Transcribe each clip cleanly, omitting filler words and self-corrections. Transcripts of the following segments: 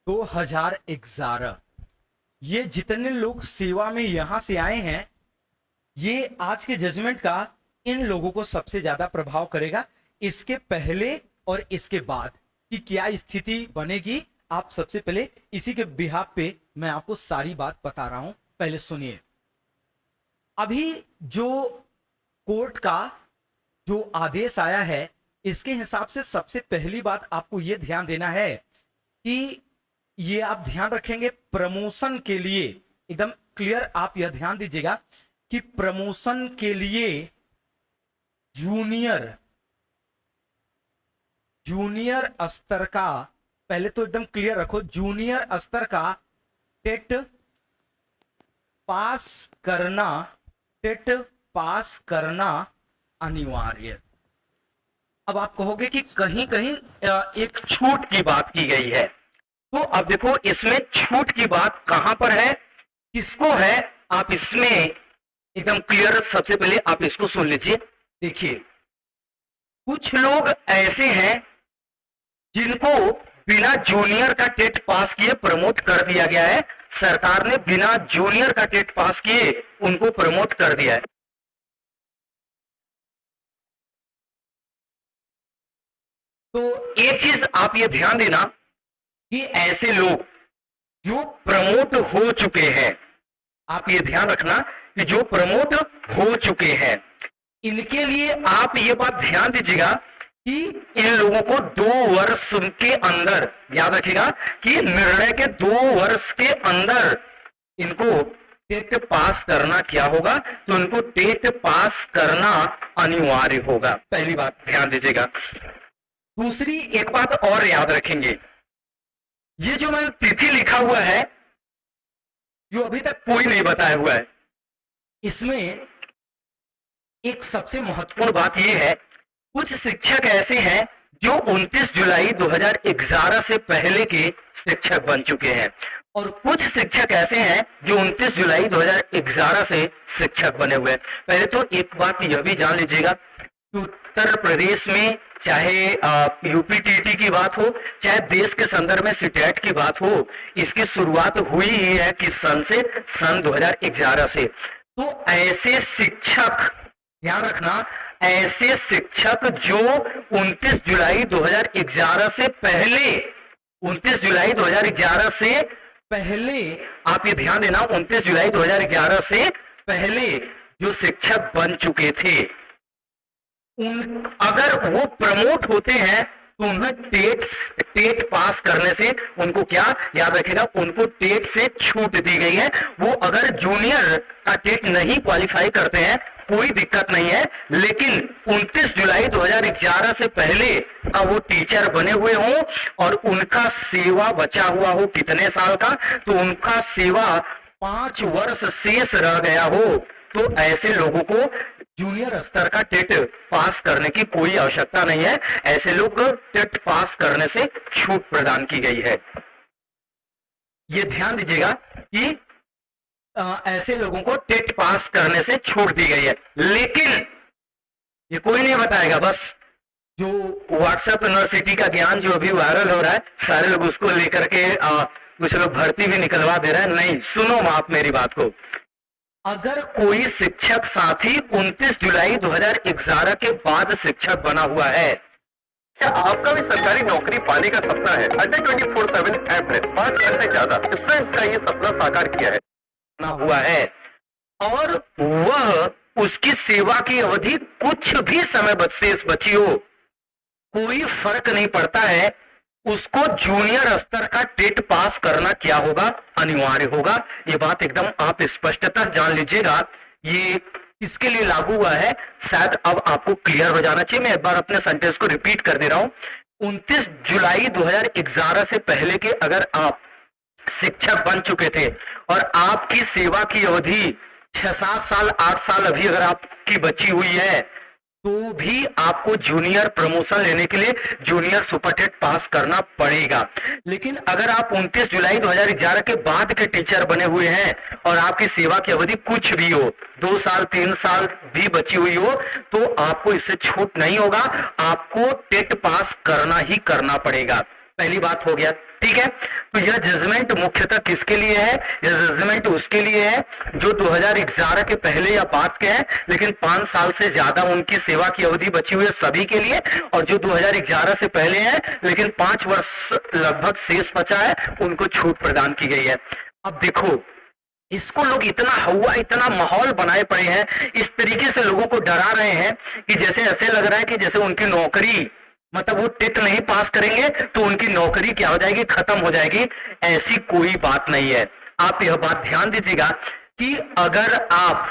2011 ये जितने लोग सेवा में यहां से आए हैं, ये आज के जजमेंट का इन लोगों को सबसे ज्यादा प्रभाव करेगा। इसके पहले और इसके बाद कि क्या स्थिति बनेगी, आप सबसे पहले इसी के बिहाफ पे मैं आपको सारी बात बता रहा हूं। पहले सुनिए। अभी जो कोर्ट का जो आदेश आया है, इसके हिसाब से सबसे पहली बात आपको यह ध्यान देना है कि ये आप ध्यान रखेंगे प्रमोशन के लिए, एकदम क्लियर आप यह ध्यान दीजिएगा कि प्रमोशन के लिए जूनियर स्तर का, पहले तो एकदम क्लियर रखो, जूनियर स्तर का टेट पास करना अनिवार्य। अब आप कहोगे कि कहीं कहीं एक छूट की बात की गई है, तो अब देखो इसमें छूट की बात कहां पर है, किसको है, आप इसमें एकदम क्लियर सबसे पहले आप इसको सुन लीजिए। देखिए, कुछ लोग ऐसे हैं जिनको बिना जूनियर का टेट पास किए प्रमोट कर दिया गया है। सरकार ने बिना जूनियर का टेट पास किए उनको प्रमोट कर दिया है। तो एक चीज आप ये ध्यान देना कि ऐसे लोग जो प्रमोट हो चुके हैं, आप ये ध्यान रखना कि जो प्रमोट हो चुके हैं, इनके लिए आप ये बात ध्यान दीजिएगा कि इन लोगों को 2 वर्ष के अंदर, याद रखिएगा कि निर्णय के 2 वर्ष के अंदर इनको टेट पास करना क्या होगा, तो इनको टेट पास करना अनिवार्य होगा। पहली बात ध्यान दीजिएगा। दूसरी एक बात और याद रखेंगे, ये जो मैंने तिथि लिखा हुआ है, जो अभी तक कोई नहीं बताया हुआ है, इसमें एक सबसे महत्वपूर्ण बात यह है, कुछ शिक्षक ऐसे हैं जो 29 जुलाई 2011 से पहले के शिक्षक बन चुके हैं, और कुछ शिक्षक ऐसे हैं जो 29 जुलाई 2011 से शिक्षक बने हुए हैं। पहले तो एक बात यह भी जान लीजिएगा कि उत्तर प्रदेश में चाहे यूपीटीटी की बात हो, चाहे देश के संदर्भ में सीटेट की बात हो, इसकी शुरुआत हुई ही है किस सन से, सन 2011 से। तो ऐसे शिक्षक, ध्यान रखना, ऐसे शिक्षक जो 29 जुलाई 2011 से पहले, 29 जुलाई 2011 से पहले, आप ये ध्यान देना, 29 जुलाई 2011 से पहले जो शिक्षक बन चुके थे, अगर वो प्रमोट होते हैं तो उन्हें टेट पास करने से उनको क्या, याद रखेगा, उनको टेट से छूट दी गई है। वो अगर जूनियर का टेट नहीं क्वालिफाई करते हैं कोई दिक्कत नहीं है, लेकिन 29 जुलाई 2011 से पहले का वो टीचर बने हुए हों और उनका सेवा बचा हुआ हो कितने साल का, तो उनका सेवा 5 वर्ष शेष रह गया हो, तो ऐसे लोगों को जूनियर स्तर का टेट पास करने की कोई आवश्यकता नहीं है। ऐसे लोग टेट पास करने से छूट प्रदान की गई है। ये ध्यान दीजिएगा कि ऐसे लोगों को टेट पास करने से छूट दी गई है, लेकिन ये कोई नहीं बताएगा। बस जो व्हाट्सएप यूनिवर्सिटी का ज्ञान जो अभी वायरल हो रहा है, सारे लोग उसको लेकर के कुछ लोग भर्ती भी निकलवा दे रहे हैं। नहीं, सुनो आप मेरी बात को। अगर कोई शिक्षक साथी 29 जुलाई 2011 के बाद शिक्षक बना हुआ है, क्या आपका भी सरकारी नौकरी पाने का सपना है? अड्डा 24/7 ऐप ने 5 साल से ज्यादा स्टूडेंट्स का ये सपना साकार किया है, बना हुआ है, और वह उसकी सेवा की अवधि कुछ भी समय शेष बची हो, कोई फर्क नहीं पड़ता है, उसको जूनियर स्तर का टेट पास करना क्या होगा, अनिवार्य होगा। ये बात एकदम आप स्पष्टता जान लीजिएगा। ये किसके लिए लागू हुआ है, शायद अब आपको क्लियर हो जाना चाहिए। मैं एक बार अपने सेंटेंस को रिपीट कर दे रहा हूं। 29 जुलाई 2011 से पहले के अगर आप शिक्षक बन चुके थे और आपकी सेवा की अवधि 6-7 साल 8 साल अभी अगर आपकी बची हुई है, तो भी आपको जूनियर प्रमोशन लेने के लिए जूनियर सुपरटेट पास करना पड़ेगा। लेकिन अगर आप 29 जुलाई 2011 के बाद के टीचर बने हुए हैं और आपकी सेवा की अवधि कुछ भी हो, 2 साल 3 साल भी बची हुई हो, तो आपको इससे छूट नहीं होगा, आपको टेट पास करना ही करना पड़ेगा। पहली बात हो गया, ठीक है। तो यह जजमेंट मुख्यतः किसके लिए है? यह जजमेंट उसके लिए है जो 2011 के पहले या बाद के हैं, लेकिन 5 साल से ज्यादा उनकी सेवा की अवधि बची हुई है सभी के लिए, और जो 2011 से पहले हैं लेकिन 5 वर्ष लगभग शेष बचा है, उनको छूट प्रदान की गई है। अब देखो, इसको लोग इतना हवा, इतना माहौल बनाए पड़े हैं, इस तरीके से लोगों को डरा रहे हैं कि जैसे ऐसे लग रहा है कि जैसे उनकी नौकरी, मतलब वो टेट नहीं पास करेंगे तो उनकी नौकरी क्या हो जाएगी, खत्म हो जाएगी। ऐसी कोई बात नहीं है। आप यह बात ध्यान दीजिएगा कि अगर आप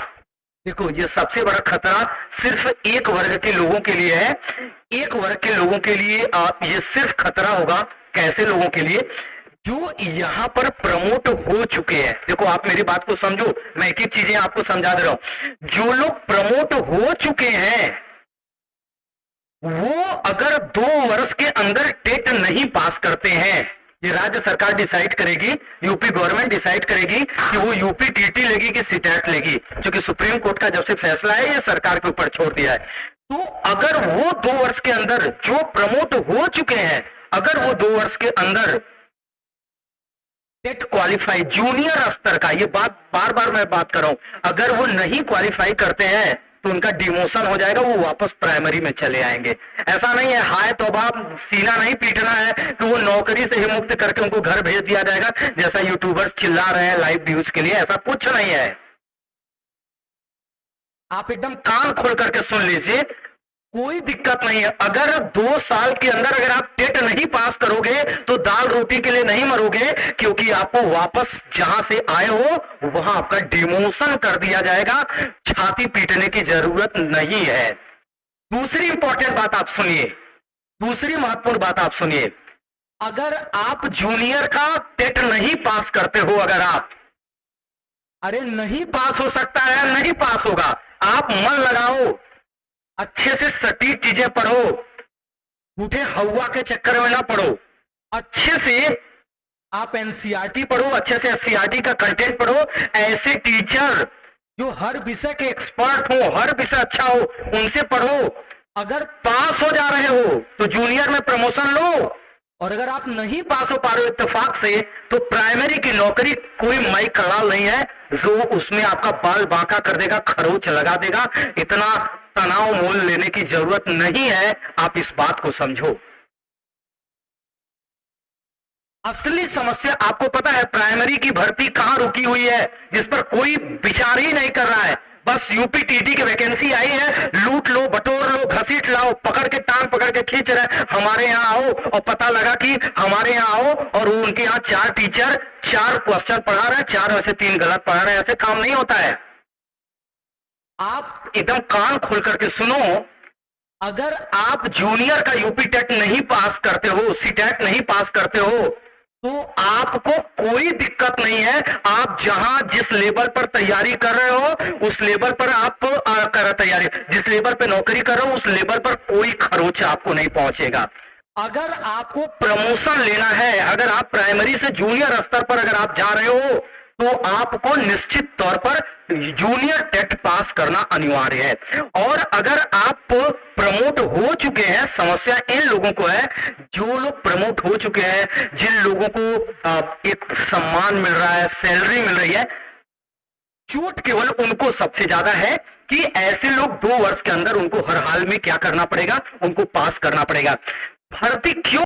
देखो, ये सबसे बड़ा खतरा सिर्फ एक वर्ग के लोगों के लिए है। एक वर्ग के लोगों के लिए ये सिर्फ खतरा होगा, कैसे लोगों के लिए? जो यहां पर प्रमोट हो चुके हैं। देखो, आप मेरी बात को समझो, मैं एक एक चीजें आपको समझा दे रहा हूं। जो लोग प्रमोट हो चुके हैं वो अगर 2 वर्ष के अंदर टेट नहीं पास करते हैं, ये राज्य सरकार डिसाइड करेगी, यूपी गवर्नमेंट डिसाइड करेगी कि वो यूपी टीटी लेगी कि सीटेट लेगी, क्योंकि सुप्रीम कोर्ट का जब से फैसला है ये सरकार के ऊपर छोड़ दिया है। तो अगर वो 2 वर्ष के अंदर जो प्रमोट हो चुके हैं, अगर वो 2 वर्ष के अंदर टेट क्वालिफाई जूनियर स्तर का, ये बात बार बार मैं बात कर रहा हूं, अगर वो नहीं क्वालिफाई करते हैं तो उनका डिमोशन हो जाएगा, वो वापस प्राइमरी में चले आएंगे। ऐसा नहीं है, हाय तौबा, सीना नहीं पीटना है कि वो नौकरी से ही मुक्त करके उनको घर भेज दिया जाएगा, जैसा यूट्यूबर्स चिल्ला रहे हैं लाइव व्यूज के लिए। ऐसा कुछ नहीं है। आप एकदम कान खोल करके सुन लीजिए, कोई दिक्कत नहीं है। अगर 2 साल के अंदर अगर आप टेट नहीं पास करोगे तो दाल रोटी के लिए नहीं मरोगे, क्योंकि आपको वापस जहां से आए हो वहां आपका डिमोशन कर दिया जाएगा। छाती पीटने की जरूरत नहीं है। दूसरी इंपॉर्टेंट बात आप सुनिए, दूसरी महत्वपूर्ण बात आप सुनिए। अगर आप जूनियर का टेट नहीं पास करते हो, अगर आप, अरे नहीं पास हो सकता है, नहीं पास होगा, आप मन लगाओ, अच्छे से सटीक चीजें पढ़ो, झूठे हवा के चक्कर में ना पढ़ो, अच्छे से आप एनसीईआरटी पढ़ो, अच्छे से एससीईआरटी का कंटेंट पढ़ो। ऐसे टीचर जो हर विषय के एक्सपर्ट हो, हर विषय अच्छा हो, उनसे पढ़ो। अगर पास हो जा रहे हो तो जूनियर में प्रमोशन लो, और अगर आप नहीं पास हो पा रहे हो इत्तेफाक से, तो प्राइमरी की नौकरी कोई माई कड़ाल नहीं है जो उसमें आपका बाल बांका कर देगा, खरोच लगा देगा। इतना तनाव मोल लेने की जरूरत नहीं है, आप इस बात को समझो। असली समस्या आपको पता है, प्राइमरी की भर्ती कहां रुकी हुई है, जिस पर कोई विचार ही नहीं कर रहा है। बस यूपी टीटी की वैकेंसी आई है, लूट लो, बटोर लो, घसीट लाओ, पकड़ के टांग पकड़ के खींच रहे, हमारे यहाँ आओ, और पता लगा कि हमारे यहाँ आओ और उनके यहाँ 4 टीचर 4 क्वेश्चन पढ़ा रहे हैं, 4 में से 3 गलत पढ़ा रहे हैं। ऐसे काम नहीं होता है। आप एकदम कान खोल करके सुनो, अगर आप जूनियर का यूपी टेट नहीं पास करते हो, सीटेट नहीं पास करते हो, तो आपको कोई दिक्कत नहीं है। आप जहां जिस लेवल पर तैयारी कर रहे हो उस लेवल पर आप कर तैयारी, जिस लेवल पर नौकरी कर रहे हो उस लेवल पर कोई खरोच आपको नहीं पहुंचेगा। अगर आपको प्रमोशन लेना है, अगर आप प्राइमरी से जूनियर स्तर पर अगर आप जा रहे हो, तो आपको निश्चित तौर पर जूनियर टेट पास करना अनिवार्य है। और अगर आप प्रमोट हो चुके हैं, समस्या इन लोगों को है जो लोग प्रमोट हो चुके हैं, जिन लोगों को एक सम्मान मिल रहा है, सैलरी मिल रही है, चोट केवल उनको सबसे ज्यादा है कि ऐसे लोग 2 वर्ष के अंदर उनको हर हाल में क्या करना पड़ेगा, उनको पास करना पड़ेगा। भर्ती क्यों